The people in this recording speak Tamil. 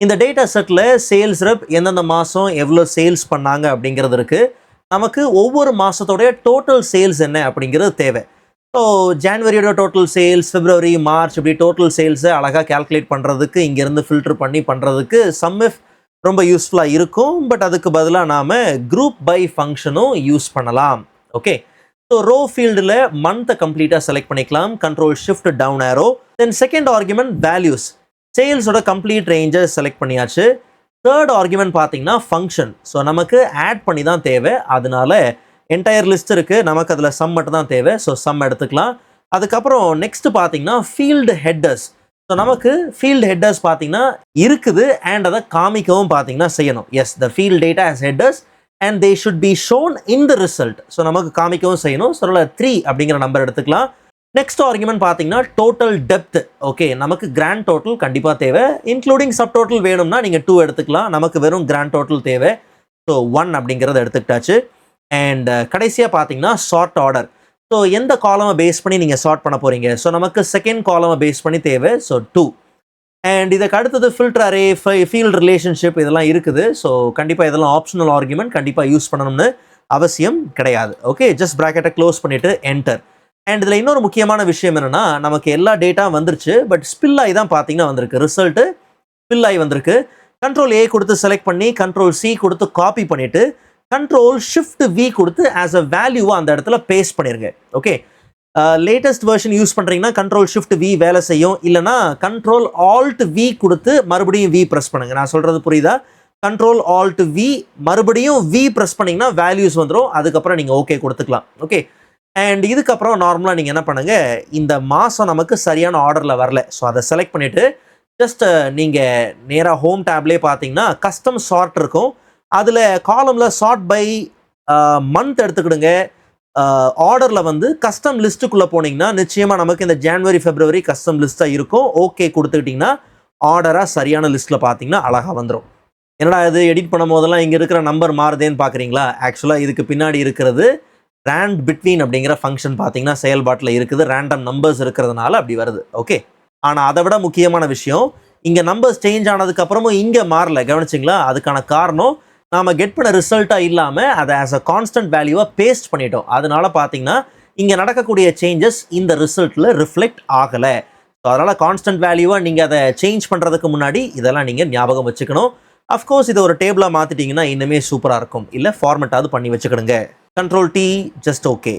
இந்த டேட்டா செட்டில் சேல்ஸ் ரெப் எந்தெந்த மாதம் எவ்வளோ சேல்ஸ் பண்ணாங்க அப்படிங்கிறது இருக்குது. நமக்கு ஒவ்வொரு மாதத்தோடைய டோட்டல் சேல்ஸ் என்ன அப்படிங்கிறது தேவை. ஸோ ஜான்வரியோட டோட்டல் சேல்ஸ், பிப்ரவரி, மார்ச் இப்படி டோட்டல் சேல்ஸை அழகாக கேல்குலேட் பண்ணுறதுக்கு இங்கேருந்து ஃபில்டர் பண்ணி பண்ணுறதுக்கு சம்இஃப் ரொம்ப யூஸ்ஃபுல்லாக இருக்கும். பட் அதுக்கு பதிலாக நாம் குரூப் பை ஃபங்க்ஷனும் யூஸ் பண்ணலாம். ஓகே, ஸோ ரோ ஃபீல்டில் மந்த்தை கம்ப்ளீட்டாக செலக்ட் பண்ணிக்கலாம். Control shift down arrow. Then second argument values, சேல்ஸோட கம்ப்ளீட் ரேஞ்சை செலக்ட் பண்ணியாச்சு. தேர்ட் ஆர்குமெண்ட் பார்த்தீங்கன்னா ஃபங்க்ஷன். ஸோ நமக்கு ஆட் பண்ணி தான் தேவை, அதனால என்டையர் லிஸ்ட் இருக்குது, நமக்கு அதில் சம் மட்டும் தான் தேவை. ஸோ சம் எடுத்துக்கலாம். அதுக்கப்புறம் நெக்ஸ்ட் பார்த்தீங்கன்னா ஃபீல்டு ஹெட்டர்ஸ். ஸோ நமக்கு ஃபீல்டு ஹெட்டர்ஸ் பார்த்தீங்கன்னா இருக்குது அண்ட் அதை காமிக்கவும் பார்த்தீங்கன்னா செய்யணும். Yes, the field data as headers and they should be shown in the result. So நமக்கு காமிக்கவும் செய்யணும். ஸோ 3 அப்படிங்கிற நம்பர் எடுத்துக்கலாம். நெக்ஸ்ட் ஆர்குமெண்ட் பார்த்தீங்கன்னா டோட்டல் டெப்த். ஓகே, நமக்கு கிராண்ட் டோட்டல் கண்டிப்பாக தேவை. இன்க்ளூடிங் சப் டோட்டல் வேணும்னா நீங்கள் 2 எடுத்துக்கலாம். நமக்கு வெறும் கிராண்ட் டோட்டல் தேவை. ஸோ 1 அப்படிங்கிறத எடுத்துக்கிட்டாச்சு. அண்ட் கடைசியாக பார்த்தீங்கன்னா ஷார்ட் ஆர்டர். ஸோ எந்த காலமை பேஸ் பண்ணி நீங்கள் ஷார்ட் பண்ண போகிறீங்க? ஸோ நமக்கு செகண்ட் காலமை பேஸ் பண்ணி தேவை. ஸோ 2. அண்ட் இதுக்கு அடுத்தது ஃபில்டர் அரே, ஃபீல்ட் ரிலேஷன்ஷிப் இதெல்லாம் இருக்குது. ஸோ கண்டிப்பாக இதெல்லாம் ஆப்ஷனல் ஆர்குமெண்ட், கண்டிப்பாக யூஸ் பண்ணணும்னு அவசியம் கிடையாது. ஓகே, ஜஸ்ட் ப்ராக்கெட்டை க்ளோஸ் பண்ணிவிட்டு என்டர். அண்ட் இதில் இன்னொரு முக்கியமான விஷயம் என்னென்னா, நமக்கு எல்லா டேட்டா வந்துருச்சு, பட் ஸ்பில் ஆகி தான் பார்த்தீங்கன்னா வந்திருக்கு. ரிசல்ட்டு ஸ்பில் ஆகி வந்திருக்கு. கண்ட்ரோல் A கொடுத்து செலக்ட் பண்ணி கண்ட்ரோல் C கொடுத்து காப்பி பண்ணிவிட்டு கண்ட்ரோல் ஷிஃப்ட் V கொடுத்து ஆஸ் அ வேல்யூவாக அந்த இடத்துல பேஸ்ட் பண்ணிடுங்க. ஓகே, லேட்டஸ்ட் வெர்ஷன் யூஸ் பண்ணுறீங்கன்னா கண்ட்ரோல் ஷிஃப்ட் V வேலை செய்யும். இல்லைனா கண்ட்ரோல் ஆல்ட் V கொடுத்து மறுபடியும் V ப்ரெஸ் பண்ணுங்க. நான் சொல்கிறது புரியுதா? கண்ட்ரோல் ஆல்ட் V மறுபடியும் V ப்ரெஸ் பண்ணிங்கன்னா வேல்யூஸ் வந்துடும். அதுக்கப்புறம் நீங்கள் ஓகே கொடுத்துக்கலாம். ஓகே, அண்ட் இதுக்கப்புறம் நார்மலாக நீங்கள் என்ன பண்ணுங்கள், இந்த மாதம் நமக்கு சரியான ஆர்டரில் வரல. ஸோ அதை செலக்ட் பண்ணிவிட்டு ஜஸ்ட் நீங்கள் நேராக ஹோம் டேப்லேயே பார்த்தீங்கன்னா கஸ்டம் ஷார்ட் இருக்கும். அதில் காலமில் ஷார்ட் பை மந்த் எடுத்துக்கிடுங்க. ஆர்டரில் வந்து கஸ்டம் லிஸ்ட்டுக்குள்ளே போனீங்கன்னா நிச்சயமாக நமக்கு இந்த ஜான்வரி, பிப்ரவரி கஸ்டம் லிஸ்ட்டாக இருக்கும். ஓகே கொடுத்துக்கிட்டிங்கன்னா ஆர்டராக சரியான லிஸ்ட்டில் பார்த்தீங்கன்னா அழகாக வந்துடும். என்னடா இது எடிட் பண்ணும் போதெல்லாம் இங்கே இருக்கிற நம்பர் மாறுதேன்னு பார்க்குறீங்களா? ஆக்சுவலாக இதுக்கு பின்னாடி இருக்கிறது ரேண்ட் பிட்வீன் அப்படிங்கிற ஃபங்க்ஷன் பார்த்தீங்கன்னா செயல்பாட்டில் இருக்குது. ரேண்டம் நம்பர்ஸ் இருக்கிறதுனால அப்படி வருது. ஓகே, ஆனால் அதை விட முக்கியமான விஷயம், இங்கே நம்பர்ஸ் சேஞ்ச் ஆனதுக்கப்புறமும் இங்கே மாறல, கவனிச்சிங்களா? அதுக்கான காரணம் நாம் கெட் பண்ண ரிசல்ட்டாக இல்லாமல் அதை ஆஸ் அ கான்ஸ்டன்ட் வேல்யூவாக பேஸ்ட் பண்ணிட்டோம். அதனால பார்த்தீங்கன்னா இங்கே நடக்கக்கூடிய சேஞ்சஸ் இந்த ரிசல்ட்டில் ரிஃப்ளெக்ட் ஆகலை. ஸோ அதனால் கான்ஸ்டன்ட் வேல்யூவாக நீங்கள் அதை சேஞ்ச் பண்ணுறதுக்கு முன்னாடி இதெல்லாம் நீங்கள் ஞாபகம் வச்சுக்கணும். அஃப்கோர்ஸ் இதை ஒரு டேபிளாக மாற்றிட்டிங்கன்னா இன்னுமே சூப்பராக இருக்கும். இல்லை ஃபார்மெட்டாவது பண்ணி வச்சுக்கிடுங்க. Control T, just okay.